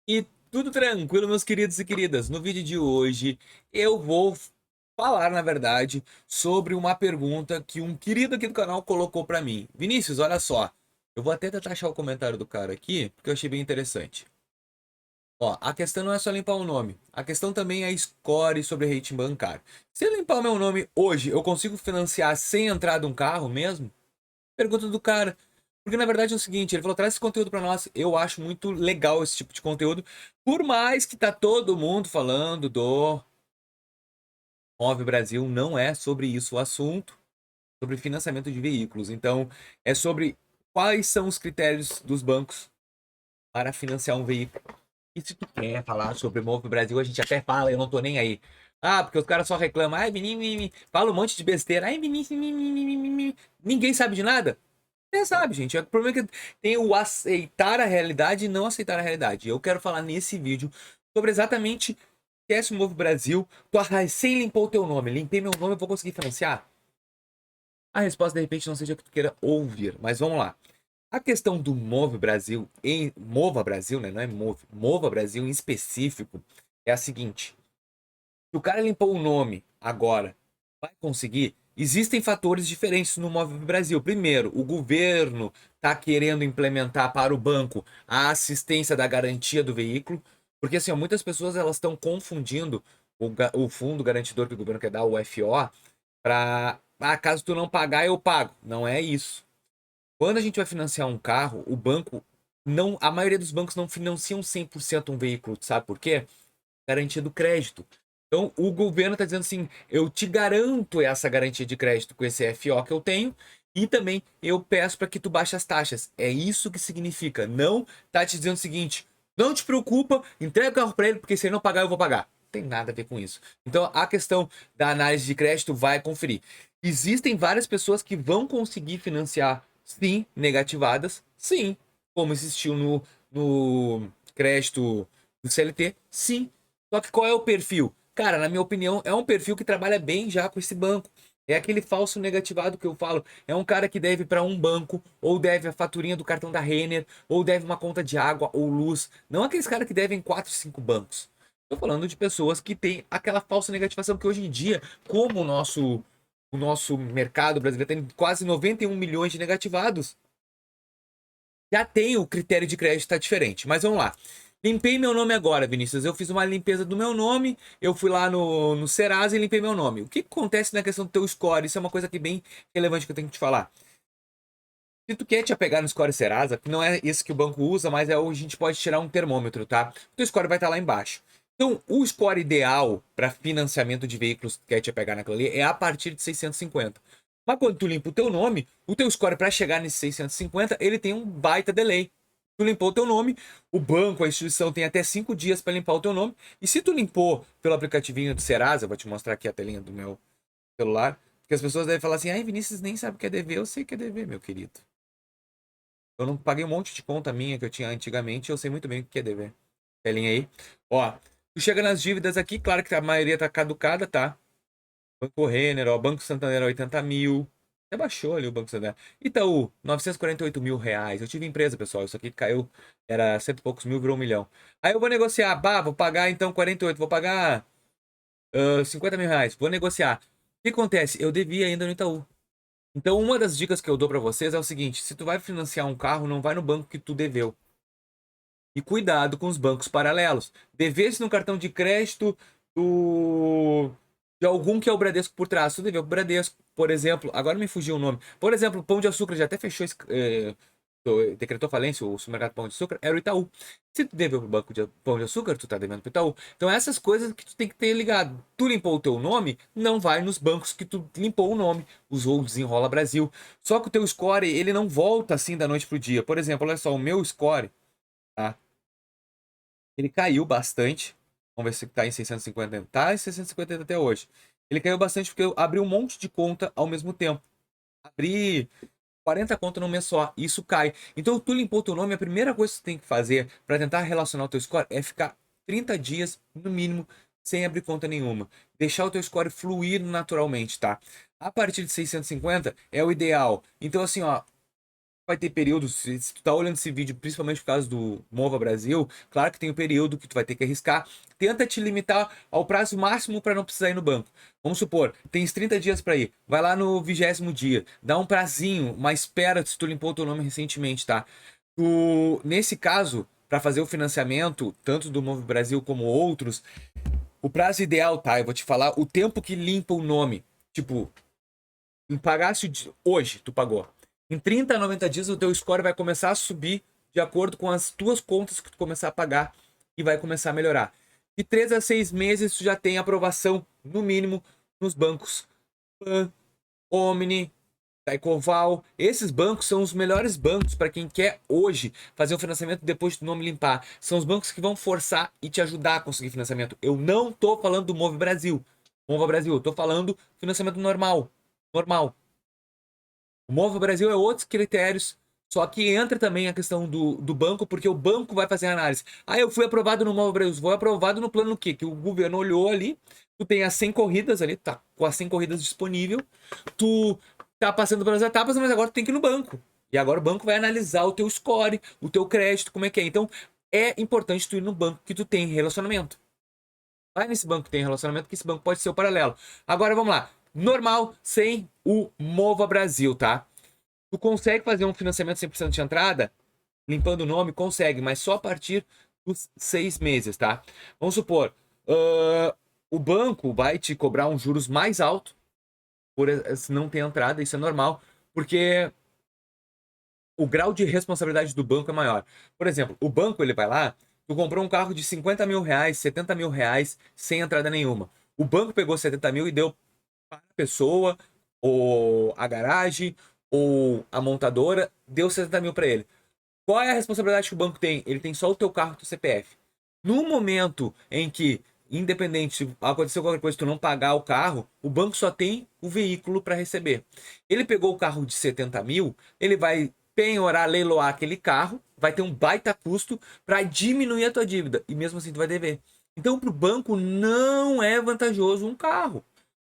E tudo tranquilo, meus queridos e queridas. No vídeo de hoje eu vou falar, na verdade, sobre uma pergunta que um querido aqui do canal colocou pra mim. Vinícius, olha só. Eu vou até tentar achar o comentário do cara aqui, porque eu achei bem interessante. Ó, a questão não é só limpar o nome. A questão também é score sobre rating bancário. Se eu limpar o meu nome hoje, eu consigo financiar sem entrar de um carro mesmo? Pergunta do cara. Porque na verdade é o seguinte, ele falou, traz esse conteúdo pra nós. Eu acho muito legal esse tipo de conteúdo. Por mais que tá todo mundo falando do Move Brasil, não é sobre isso o assunto, sobre financiamento de veículos. Então, é sobre quais são os critérios dos bancos para financiar um veículo. E se tu quer falar sobre Move Brasil, a gente até fala, eu não tô nem aí. Ah, porque os caras só reclamam, ai, menino, fala um monte de besteira, ai, menino, ninguém sabe de nada. Você sabe, gente. O problema é que tem o aceitar a realidade e não aceitar a realidade. Eu quero falar nesse vídeo sobre exatamente Esquece o Move Brasil. Tu recém limpou o teu nome. Limpei meu nome, eu vou conseguir financiar? A resposta, de repente, não seja o que tu queira ouvir. Mas vamos lá. A questão do Move Brasil, em Mova Brasil, né? Não é Move. Mova Brasil em específico, é a seguinte. Se o cara limpou o nome agora, vai conseguir? Existem fatores diferentes no Move Brasil. Primeiro, o governo está querendo implementar para o banco a assistência da garantia do veículo, porque assim, ó, muitas pessoas elas estão confundindo o fundo garantidor que o governo quer dar, o FO, para caso tu não pagar, eu pago. Não é isso. Quando a gente vai financiar um carro, o banco não, a maioria dos bancos não financiam 100% um veículo, sabe por quê? Garantia do crédito. Então, o governo está dizendo assim: eu te garanto essa garantia de crédito com esse FO que eu tenho, e também eu peço para que tu baixe as taxas. É isso que significa. Não tá te dizendo o seguinte: não te preocupa, entrega o carro para ele, porque se ele não pagar, eu vou pagar. Não tem nada a ver com isso. Então, a questão da análise de crédito vai conferir. Existem várias pessoas que vão conseguir financiar, sim, negativadas, sim, como existiu no crédito do CLT, sim. Só que qual é o perfil? Cara, na minha opinião, é um perfil que trabalha bem já com esse banco. É aquele falso negativado que eu falo. É um cara que deve para um banco, ou deve a faturinha do cartão da Renner, ou deve uma conta de água ou luz. Não aqueles caras que devem 4, 5 bancos. Estou falando de pessoas que têm aquela falsa negativação que hoje em dia, como o nosso mercado brasileiro tem quase 91 milhões de negativados, já tem o critério de crédito tá diferente. Mas vamos lá. Limpei meu nome agora, Vinícius. Eu fiz uma limpeza do meu nome, eu fui lá no Serasa e limpei meu nome. O que acontece na questão do teu score? Isso é uma coisa aqui bem relevante que eu tenho que te falar. Se tu quer te apegar no score Serasa, que não é esse que o banco usa, mas é onde a gente pode tirar um termômetro, tá? O teu score vai estar lá embaixo. Então, o score ideal para financiamento de veículos que quer te apegar naquilo ali é a partir de 650. Mas quando tu limpa o teu nome, o teu score para chegar nesse 650, ele tem um baita delay. Tu limpou o teu nome, o banco, a instituição tem até 5 dias para limpar o teu nome. E se tu limpou pelo aplicativinho do Serasa, eu vou te mostrar aqui a telinha do meu celular, porque as pessoas devem falar assim: ai, Vinícius nem sabe o que é dever. Eu sei o que é dever, meu querido. Eu não paguei um monte de conta minha que eu tinha antigamente, eu sei muito bem o que é dever. Telinha aí. Ó, tu chega nas dívidas aqui, claro que a maioria tá caducada, tá? Banco Renner, ó, Banco Santander 80 mil. Até baixou ali o Banco Santander. Itaú, 948 mil reais. Eu tive empresa, pessoal. Isso aqui caiu, era cento e poucos mil, virou 1 milhão. Aí eu vou negociar. Bah, vou pagar então 48, vou pagar 50 mil reais. Vou negociar. O que acontece? Eu devia ainda no Itaú. Então, uma das dicas que eu dou pra vocês é o seguinte: se tu vai financiar um carro, não vai no banco que tu deveu. E cuidado com os bancos paralelos. Devesse no cartão de crédito do... de algum que é o Bradesco por trás. Tu deveu pro Bradesco, por exemplo. Agora me fugiu o nome. Por exemplo, Pão de Açúcar já até fechou, decretou falência, o supermercado Pão de Açúcar, era o Itaú. Se tu deveu pro banco de Pão de Açúcar, tu tá devendo pro Itaú. Então essas coisas que tu tem que ter ligado. Tu limpou o teu nome, não vai nos bancos que tu limpou o nome. Usou o Desenrola Brasil. Só que o teu score, ele não volta assim da noite pro dia. Por exemplo, olha só, o meu score, tá? Ele caiu bastante. Vamos ver se tá em 650. Tá em 650 até hoje. Ele caiu bastante porque eu abri um monte de conta ao mesmo tempo. Abri 40 contas no mês só. E isso cai. Então, tu limpou teu nome, a primeira coisa que tu tem que fazer para tentar relacionar o teu score é ficar 30 dias, no mínimo, sem abrir conta nenhuma. Deixar o teu score fluir naturalmente, tá? A partir de 650 é o ideal. Então, assim, ó, vai ter períodos, se tu tá olhando esse vídeo principalmente por causa do Mova Brasil, claro que tem o período que tu vai ter que arriscar. Tenta te limitar ao prazo máximo para não precisar ir no banco. Vamos supor, tens 30 dias para ir, vai lá no 20º dia, dá um prazinho, uma espera se tu limpou o teu nome recentemente, tá? Nesse caso, para fazer o financiamento, tanto do Mova Brasil como outros, o prazo ideal, tá? Eu vou te falar o tempo que limpa o nome. Tipo, pagasse hoje, tu pagou. Em 30 a 90 dias, o teu score vai começar a subir de acordo com as tuas contas que tu começar a pagar e vai começar a melhorar. De 3 a 6 meses, tu já tem aprovação, no mínimo, nos bancos. Pan, Omni, Daicoval. Esses bancos são os melhores bancos para quem quer hoje fazer o financiamento depois do nome limpar. São os bancos que vão forçar e te ajudar a conseguir financiamento. Eu não tô falando do Move Brasil. Mova Brasil, eu tô falando financiamento normal. Normal. O Mova Brasil é outros critérios, só que entra também a questão do banco, porque o banco vai fazer a análise. Ah, eu fui aprovado no Mova Brasil, vou aprovado no plano quê? Que o governo olhou ali, tu tem as 100 corridas ali, tá com as 100 corridas disponível, tu tá passando pelas etapas, mas agora tu tem que ir no banco. E agora o banco vai analisar o teu score, o teu crédito, como é que é. Então, é importante tu ir no banco que tu tem relacionamento. Vai nesse banco que tem relacionamento, que esse banco pode ser o paralelo. Agora vamos lá. Normal, sem o Mova Brasil, tá? Tu consegue fazer um financiamento 100% de entrada? Limpando o nome? Consegue, mas só a partir dos 6 meses, tá? Vamos supor, o banco vai te cobrar um juros mais alto por não ter entrada, isso é normal, porque o grau de responsabilidade do banco é maior. Por exemplo, o banco, ele vai lá, tu comprou um carro de 50 mil reais, 70 mil reais, sem entrada nenhuma. O banco pegou 70 mil e deu para a pessoa, ou a garagem, ou a montadora, deu 70 mil para ele. Qual é a responsabilidade que o banco tem? Ele tem só o teu carro e o teu CPF. No momento em que, independente se aconteceu qualquer coisa, tu não pagar o carro, o banco só tem o veículo para receber. Ele pegou o carro de 70 mil, ele vai penhorar, leiloar aquele carro, vai ter um baita custo para diminuir a tua dívida. E mesmo assim tu vai dever. Então, para o banco não é vantajoso um carro.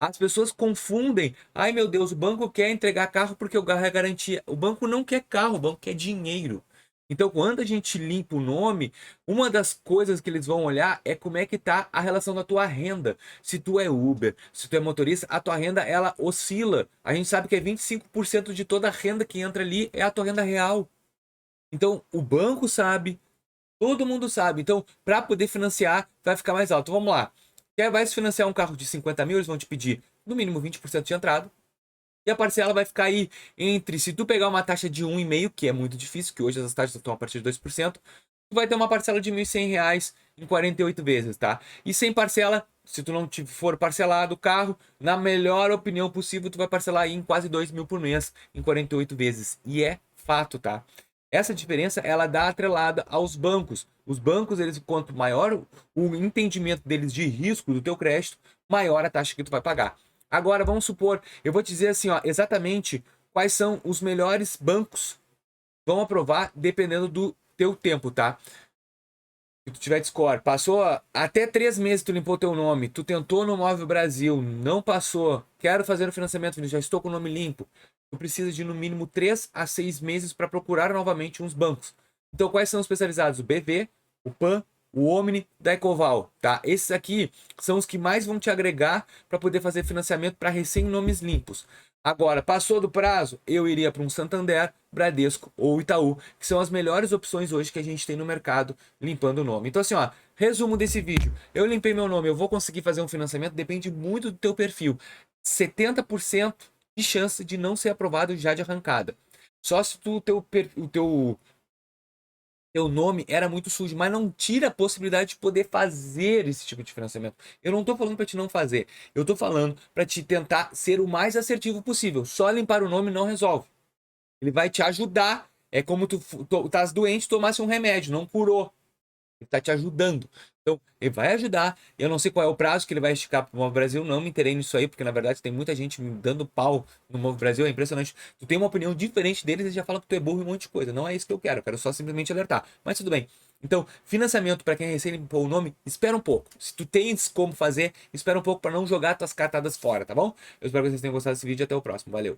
As pessoas confundem. Ai meu Deus, o banco quer entregar carro porque o carro é garantia. O banco não quer carro, o banco quer dinheiro. Então, quando a gente limpa o nome, uma das coisas que eles vão olhar é como é que tá a relação da tua renda. Se tu é Uber, se tu é motorista, a tua renda ela oscila. A gente sabe que é 25% de toda a renda que entra ali é a tua renda real. Então, o banco sabe, todo mundo sabe. Então, para poder financiar, vai ficar mais alto. Vamos lá. Vai se financiar um carro de 50 mil, eles vão te pedir no mínimo 20% de entrada. E a parcela vai ficar aí entre, se tu pegar uma taxa de 1,5, que é muito difícil, que hoje as taxas estão a partir de 2%, tu vai ter uma parcela de R$ 1.100 em 48 vezes, tá? E sem parcela, se tu não for parcelado o carro, na melhor opinião possível, tu vai parcelar aí em quase 2 mil por mês em 48 vezes. E é fato, tá? Essa diferença, ela dá atrelada aos bancos. Os bancos, eles, quanto maior o entendimento deles de risco do teu crédito, maior a taxa que tu vai pagar. Agora, vamos supor, eu vou te dizer assim, ó, exatamente quais são os melhores bancos que vão aprovar dependendo do teu tempo, tá? Se tu tiver de score, passou até 3 meses, tu limpou teu nome, tu tentou no Móvel Brasil, não passou, quero fazer o financiamento, já estou com o nome limpo. Tu precisa de no mínimo 3 a 6 meses para procurar novamente uns bancos. Então, quais são os especializados? O BV, o PAN, o Omni, da Ecoval, tá? Esses aqui são os que mais vão te agregar para poder fazer financiamento para recém-nomes limpos. Agora, passou do prazo, eu iria para um Santander, Bradesco ou Itaú, que são as melhores opções hoje que a gente tem no mercado limpando o nome. Então, assim, ó, resumo desse vídeo. Eu limpei meu nome, eu vou conseguir fazer um financiamento, depende muito do teu perfil. 70% de chance de não ser aprovado já de arrancada. Só se teu nome era muito sujo, mas não tira a possibilidade de poder fazer esse tipo de financiamento. Eu não tô falando para te não fazer, eu tô falando para te tentar ser o mais assertivo possível. Só limpar o nome não resolve. Ele vai te ajudar. É como tu estás doente, tomasse um remédio, não curou. Ele está te ajudando. Então, ele vai ajudar. Eu não sei qual é o prazo que ele vai esticar para o Movo Brasil. Não me interei nisso aí, porque na verdade tem muita gente me dando pau no Movo Brasil. É impressionante. Tu tem uma opinião diferente deles e já fala que tu é burro e um monte de coisa. Não é isso que eu quero. Eu quero só simplesmente alertar. Mas tudo bem. Então, financiamento para quem recém limpou o nome, espera um pouco. Se tu tens como fazer, espera um pouco para não jogar tuas cartadas fora, tá bom? Eu espero que vocês tenham gostado desse vídeo. Até o próximo. Valeu.